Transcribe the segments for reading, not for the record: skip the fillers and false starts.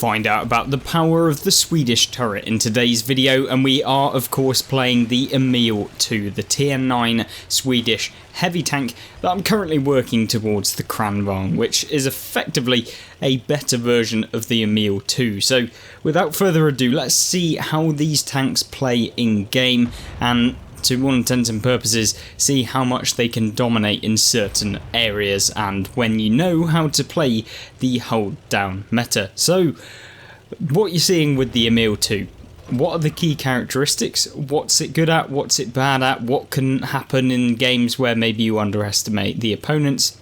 find out about the power of the Swedish turret in today's video, and we are of course playing the Emil 2, the tier 9 Swedish heavy tank that I'm currently working towards the Kranvagn, which is effectively a better version of the Emil 2. So without further ado, let's see how these tanks play in game and, to all intents and purposes, see how much they can dominate in certain areas and when you know how to play the hold down meta. So what you're seeing with the Emil 2, what are the key characteristics, what's it good at, what's it bad at, what can happen in games where maybe you underestimate the opponents?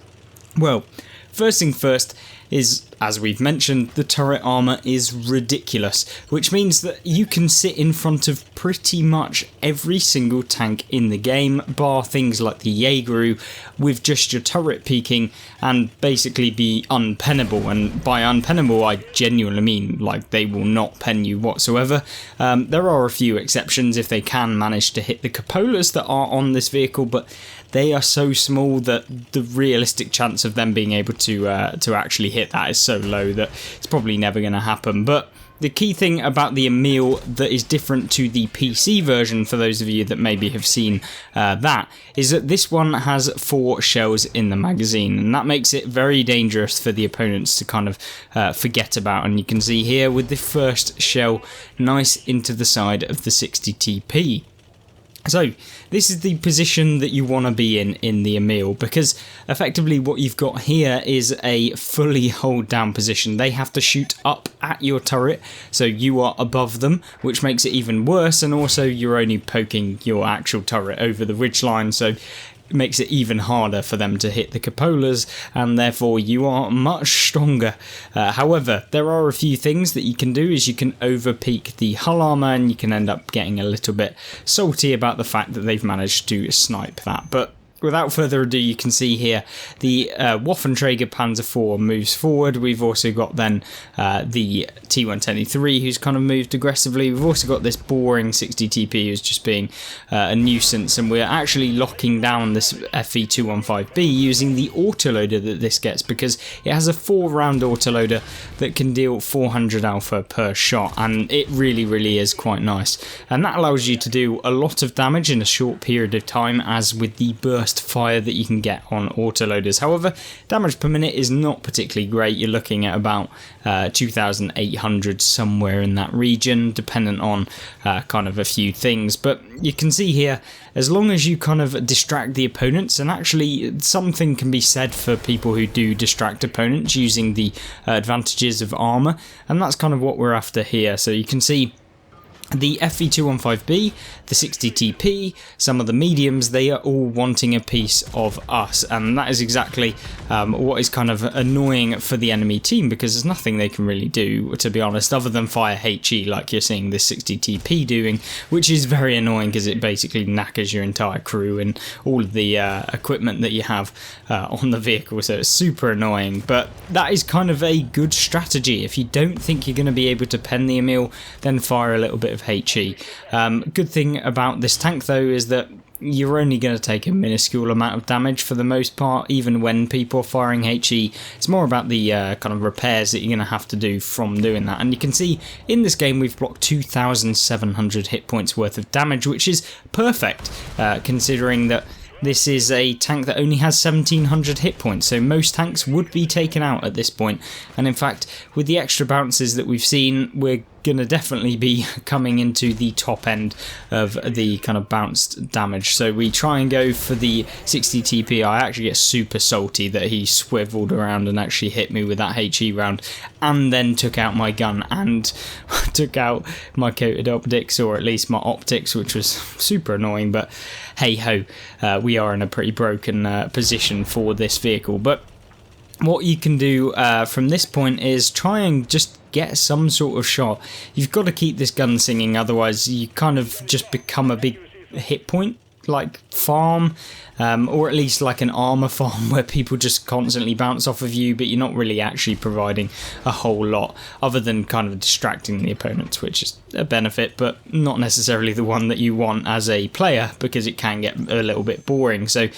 Well, first thing first is, as we've mentioned, the turret armour is ridiculous, which means that you can sit in front of pretty much every single tank in the game, bar things like the Jägeru, with just your turret peeking and basically be unpennable. And by unpennable, I genuinely mean like they will not pen you whatsoever. There are a few exceptions if they can manage to hit the cupolas that are on this vehicle, but they are so small that the realistic chance of them being able to actually hit that is so low that it's probably never going to happen. But the key thing about the Emil that is different to the PC version, for those of you that maybe have seen that, is that this one has 4 shells in the magazine, and that makes it very dangerous for the opponents to kind of forget about. And you can see here with the first shell nice into the side of the 60 TP. So this is the position that you want to be in the Emil, because effectively what you've got here is a fully hold down position. They have to shoot up at your turret, so you are above them, which makes it even worse, and also you're only poking your actual turret over the ridgeline, so it makes it even harder for them to hit the cupolas, and therefore you are much stronger. However, there are a few things that you can do. Is you can over peak the hull armor, and you can end up getting a little bit salty about the fact that they've managed to snipe that. But without further ado, you can see here the Waffenträger Panzer IV moves forward. We've also got then the T123 who's kind of moved aggressively. We've also got this boring 60 TP who's just being a nuisance, and we're actually locking down this FE215B using the autoloader that this gets, because it has a 4-round autoloader that can deal 400 alpha per shot, and it really is quite nice. And that allows you to do a lot of damage in a short period of time, as with the burst fire that you can get on autoloaders. However, damage per minute is not particularly great. You're looking at about 2,800, somewhere in that region, dependent on kind of a few things. But you can see here, as long as you kind of distract the opponents, and actually something can be said for people who do distract opponents using the advantages of armor, and that's kind of what we're after here. So you can see the FE215B, the 60 TP, some of the mediums, they are all wanting a piece of us, and that is exactly what is kind of annoying for the enemy team, because there's nothing they can really do, to be honest, other than fire HE like you're seeing this 60 TP doing, which is very annoying because it basically knackers your entire crew and all of the equipment that you have on the vehicle, so it's super annoying. But that is kind of a good strategy. If you don't think you're going to be able to pen the Emil, then fire a little bit of HE. Good thing about this tank though is that you're only going to take a minuscule amount of damage for the most part, even when people are firing HE. It's more about the kind of repairs that you're going to have to do from doing that. And you can see in this game we've blocked 2,700 hit points worth of damage, which is perfect considering that this is a tank that only has 1,700 hit points, so most tanks would be taken out at this point. And in fact, with the extra bounces that we've seen, we're going to definitely be coming into the top end of the kind of bounced damage. So we try and go for the 60 TP. I actually get super salty that he swiveled around and actually hit me with that HE round, and then took out my gun and took out my coated optics, or at least my optics, which was super annoying. But hey ho, we are in a pretty broken position for this vehicle. But what you can do from this point is try and just get some sort of shot. You've got to keep this gun singing, otherwise you kind of just become a big hit point like farm, or at least like an armor farm where people just constantly bounce off of you, but you're not really actually providing a whole lot other than kind of distracting the opponents, which is a benefit but not necessarily the one that you want as a player, because it can get a little bit boring. So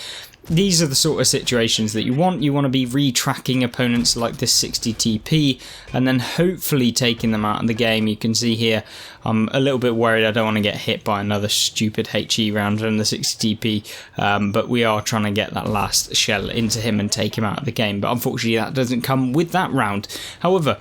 these are the sort of situations that you want. You want to be retracking opponents like this 60 TP and then hopefully taking them out of the game. You can see here I'm a little bit worried I don't want to get hit by another stupid HE round from the 60 TP, but we are trying to get that last shell into him and take him out of the game. But unfortunately that doesn't come with that round. However,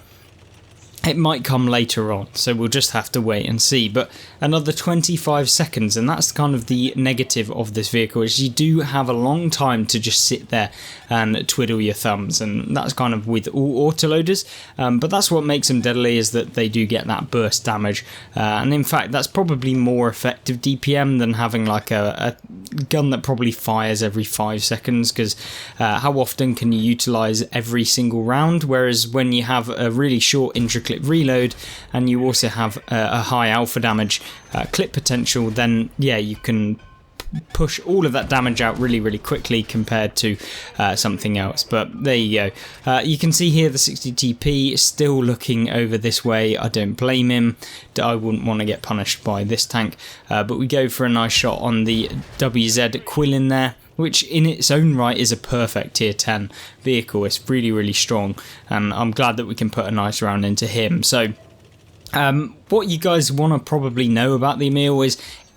it might come later on, so we'll just have to wait and see. But another 25 seconds, and that's kind of the negative of this vehicle, is you do have a long time to just sit there and twiddle your thumbs, and that's kind of with all autoloaders. But that's what makes them deadly, is that they do get that burst damage, and in fact that's probably more effective DPM than having like a gun that probably fires every 5 seconds, because how often can you utilise every single round, whereas when you have a really short intricate reload and you also have a high alpha damage clip potential, then yeah, you can push all of that damage out really quickly compared to something else. But there you go. You can see here the 60 TP is still looking over this way. I don't blame him. I wouldn't want to get punished by this tank, but we go for a nice shot on the WZ Quillin there, which in its own right is a perfect tier 10 vehicle. It's really strong, and I'm glad that we can put a nice round into him. So what you guys want to probably know about the Emil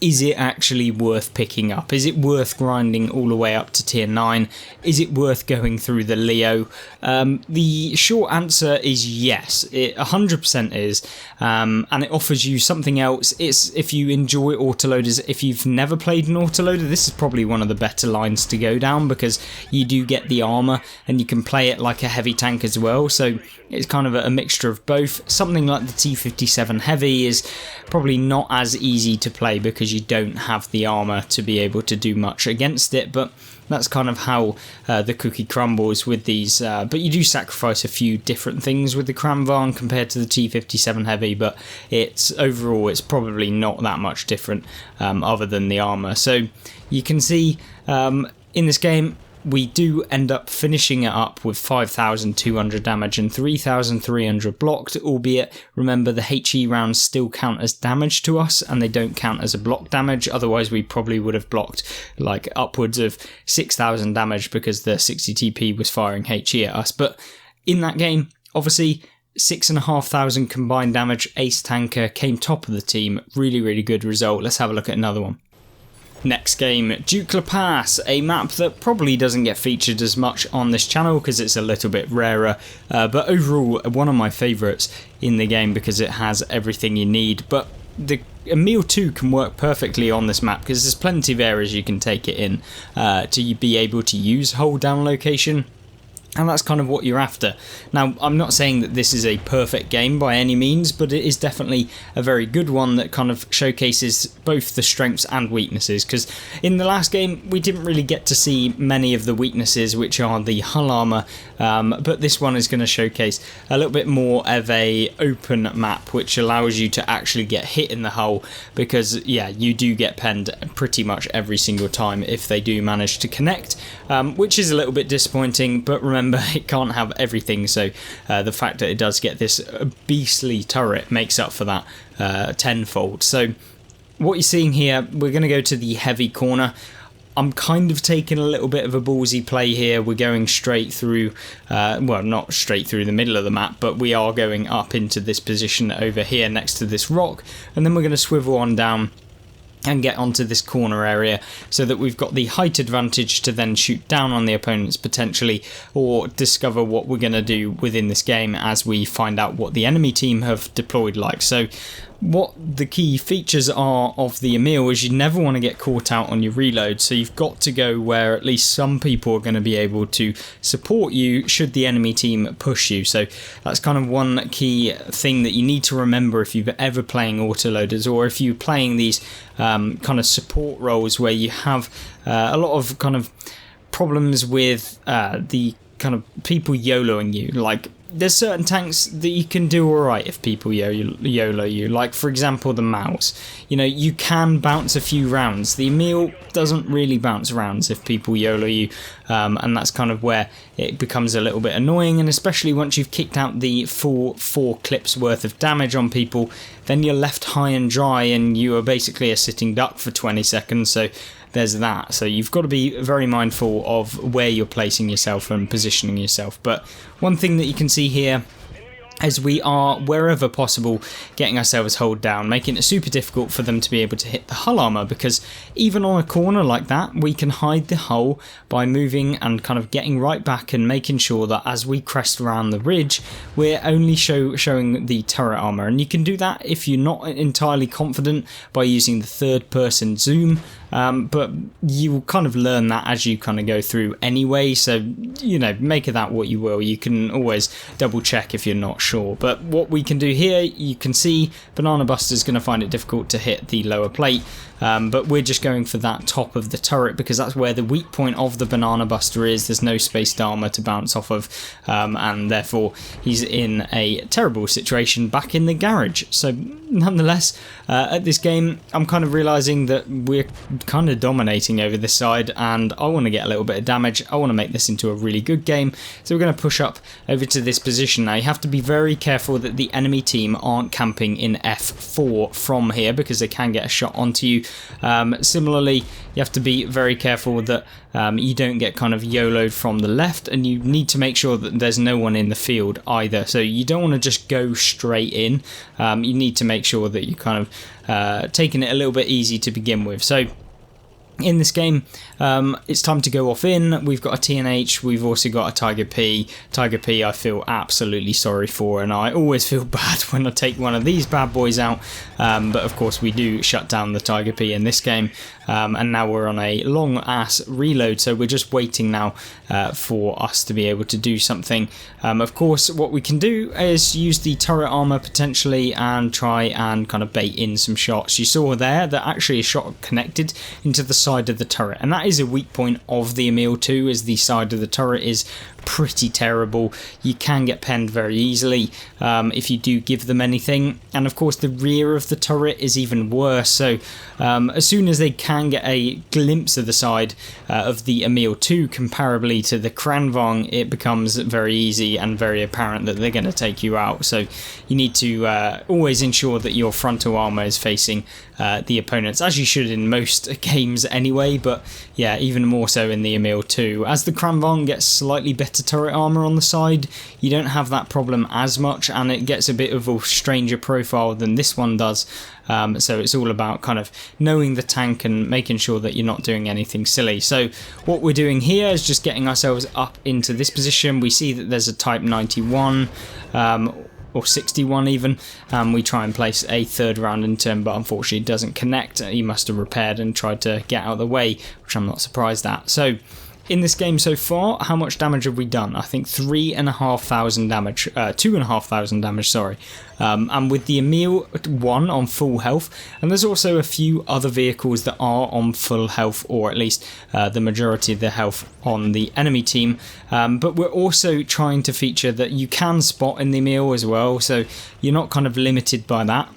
is it actually worth picking up? Is it worth grinding all the way up to tier 9? Is it worth going through the Leo? The short answer is yes, it 100% is, and it offers you something else. It's, if you enjoy autoloaders, if you've never played an autoloader, this is probably one of the better lines to go down, because you do get the armor and you can play it like a heavy tank as well, so it's kind of a mixture of both. Something like the T57 Heavy is probably not as easy to play because you don't have the armor to be able to do much against it, but that's kind of how the cookie crumbles with these. But you do sacrifice a few different things with the Kranvagn compared to the T57 Heavy, but it's overall it's probably not that much different other than the armor. So you can see in this game we do end up finishing it up with 5,200 damage and 3,300 blocked, albeit remember the HE rounds still count as damage to us and they don't count as a block damage. Otherwise we probably would have blocked like upwards of 6,000 damage because the 60 TP was firing HE at us. But in that game, obviously 6,500 combined damage, Ace Tanker came top of the team. Really good result. Let's have a look at another one. Next game, Dukla Pass, a map that probably doesn't get featured as much on this channel because it's a little bit rarer, but overall one of my favourites in the game because it has everything you need. But the Emil 2 can work perfectly on this map because there's plenty of areas you can take it in to be able to use hold down location. And that's kind of what you're after. Now, I'm not saying that this is a perfect game by any means, but it is definitely a very good one that kind of showcases both the strengths and weaknesses, because in the last game we didn't really get to see many of the weaknesses, which are the hull armor, but this one is going to showcase a little bit more of a open map, which allows you to actually get hit in the hull, because yeah, you do get penned pretty much every single time if they do manage to connect, which is a little bit disappointing, but remember, it can't have everything, so the fact that it does get this beastly turret makes up for that tenfold. So what you're seeing here, we're going to go to the heavy corner. I'm kind of taking a little bit of a ballsy play here. We're going straight through, well, not straight through the middle of the map, but we are going up into this position over here next to this rock, and then we're going to swivel on down and get onto this corner area so that we've got the height advantage to then shoot down on the opponents potentially, or discover what we're going to do within this game as we find out what the enemy team have deployed like. So what the key features are of the Emil is you never want to get caught out on your reload, so you've got to go where at least some people are going to be able to support you should the enemy team push you. So that's kind of one key thing that you need to remember if you're ever playing autoloaders, or if you're playing these kind of support roles where you have a lot of kind of problems with the kind of people YOLOing you. Like, there's certain tanks that you can do alright if people YOLO you, like for example the Mouse. You know, you can bounce a few rounds. The Emil doesn't really bounce rounds if people YOLO you, and that's kind of where it becomes a little bit annoying, and especially once you've kicked out the full 4 clips worth of damage on people, then you're left high and dry and you are basically a sitting duck for 20 seconds, so there's that. So you've got to be very mindful of where you're placing yourself and positioning yourself. But one thing that you can see here, as we are, wherever possible, getting ourselves hold down, making it super difficult for them to be able to hit the hull armor, because even on a corner like that, we can hide the hull by moving and kind of getting right back and making sure that as we crest around the ridge, we're only showing the turret armor. And you can do that if you're not entirely confident by using the third person zoom. But you will kind of learn that as you kind of go through anyway, so, you know, make of that what you will. You can always double check if you're not sure. But what we can do here, you can see Banana Buster's going to find it difficult to hit the lower plate, but we're just going for that top of the turret because that's where the weak point of the Banana Buster is. There's no spaced armor to bounce off of, and therefore he's in a terrible situation back in the garage. So nonetheless, at this game, I'm kind of realizing that we're kind of dominating over this side, and I want to get a little bit of damage. I want to make this into a really good game, so we're going to push up over to this position. Now you have to be very careful that the enemy team aren't camping in F4 from here, because they can get a shot onto you. Similarly, you have to be very careful that you don't get kind of YOLO'd from the left, and you need to make sure that there's no one in the field either. So you don't want to just go straight in. You need to make sure that you kind of taking it a little bit easy to begin with. So in this game, it's time to go off in. We've got a TNH, we've also got a Tiger P. Tiger P I feel absolutely sorry for, and I always feel bad when I take one of these bad boys out, but of course we do shut down the Tiger P in this game, and now we're on a long ass reload, so we're just waiting now for us to be able to do something. Of course, what we can do is use the turret armor potentially and try and kind of bait in some shots. You saw there that actually a shot connected into the side of the turret, and that is a weak point of the Emil 2, as the side of the turret is pretty terrible. You can get penned very easily if you do give them anything, and of course the rear of the turret is even worse. So as soon as they can get a glimpse of the side of the Emil 2 comparably to the Kranvang, it becomes very easy and very apparent that they're going to take you out. So you need to always ensure that your frontal armor is facing the opponents, as you should in most games anyway, but yeah, even more so in the Emil 2. As the Kranvang gets slightly better turret armor on the side, you don't have that problem as much, and it gets a bit of a stranger profile than this one does. So it's all about kind of knowing the tank and making sure that you're not doing anything silly. So what we're doing here is just getting ourselves up into this position. We see that there's a Type 91, or 61 even. We try and place a third round in turn, but unfortunately it doesn't connect. He must have repaired and tried to get out of the way, which I'm not surprised at. So in this game so far, how much damage have we done? I think 3,500 damage, 2,500 damage, sorry. And with the Emil 1 on full health, and there's also a few other vehicles that are on full health, or at least the majority of the health on the enemy team. But we're also trying to feature that you can spot in the Emil as well, so you're not kind of limited by that.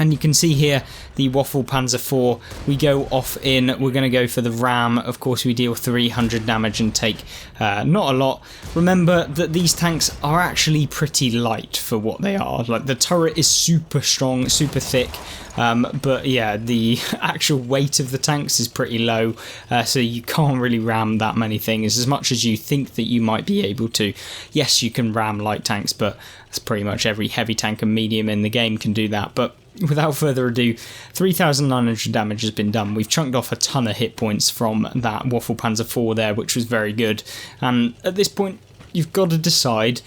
And you can see here the Waffle Panzer IV, we go off in, we're going to go for the ram. Of course we deal 300 damage and take not a lot. Remember that these tanks are actually pretty light for what they are. Like, the turret is super strong, super thick, but yeah, the actual weight of the tanks is pretty low, so you can't really ram that many things as much as you think that you might be able to. Yes, you can ram light tanks, but that's pretty much every heavy tank and medium in the game can do that. But without further ado, 3,900 damage has been done. We've chunked off a ton of hit points from that Waffle Panzer IV there, which was very good. And at this point, you've got to decide,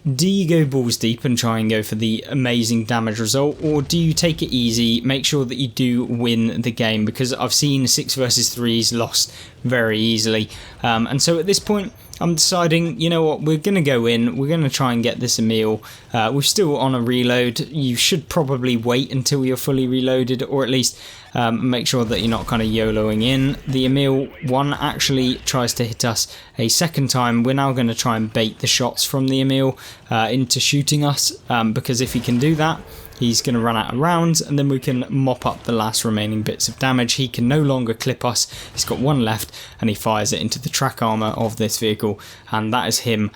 do you go balls deep and try and go for the amazing damage result, or do you take it easy, make sure that you do win the game? Because I've seen 6 versus 3s lost very easily. And so at this point, I'm deciding, you know what, we're going to go in, we're going to try and get this Emil. We're still on a reload. You should probably wait until you're fully reloaded, or at least make sure that you're not kind of YOLOing in. The Emil 1 actually tries to hit us a second time. We're now going to try and bait the shots from the Emil into shooting us, because if he can do that, he's going to run out of rounds, and then we can mop up the last remaining bits of damage. He can no longer clip us. He's got one left, and he fires it into the track armor of this vehicle, and that is him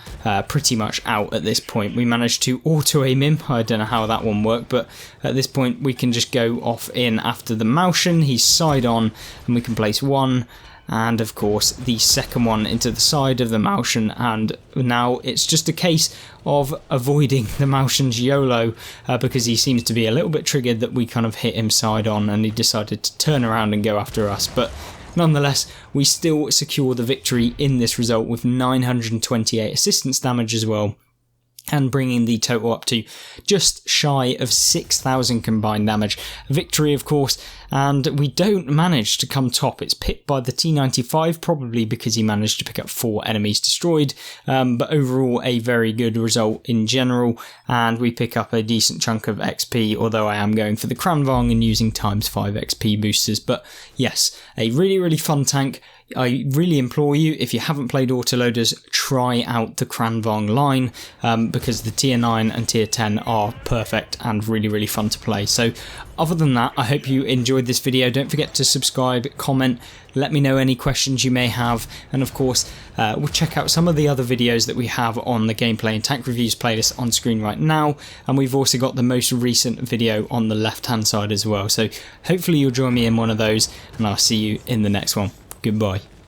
pretty much out at this point. We managed to auto aim him. I don't know how that one worked, but at this point we can just go off in after the Malshan. He's side on, and we can place one, and of course the second one into the side of the Malshan, and now it's just a case of avoiding the Malshan's YOLO because he seems to be a little bit triggered that we kind of hit him side on, and he decided to turn around and go after us. But nonetheless, we still secure the victory in this result with 928 assistance damage as well, and bringing the total up to just shy of 6,000 combined damage. Victory, of course, and we don't manage to come top. It's picked by the T95, probably because he managed to pick up 4 enemies destroyed, but overall a very good result in general, and we pick up a decent chunk of XP, although I am going for the Kranvang and using ×5 XP boosters. But yes, a really fun tank. I really implore you, if you haven't played autoloaders, try out the Kranvang line, because the tier 9 and tier 10 are perfect and really fun to play. So other than that, I hope you enjoyed this video. Don't forget to subscribe, comment, let me know any questions you may have, and of course we'll check out some of the other videos that we have on the gameplay and tank reviews playlist on screen right now, and we've also got the most recent video on the left hand side as well. So hopefully you'll join me in one of those, and I'll see you in the next one. Goodbye.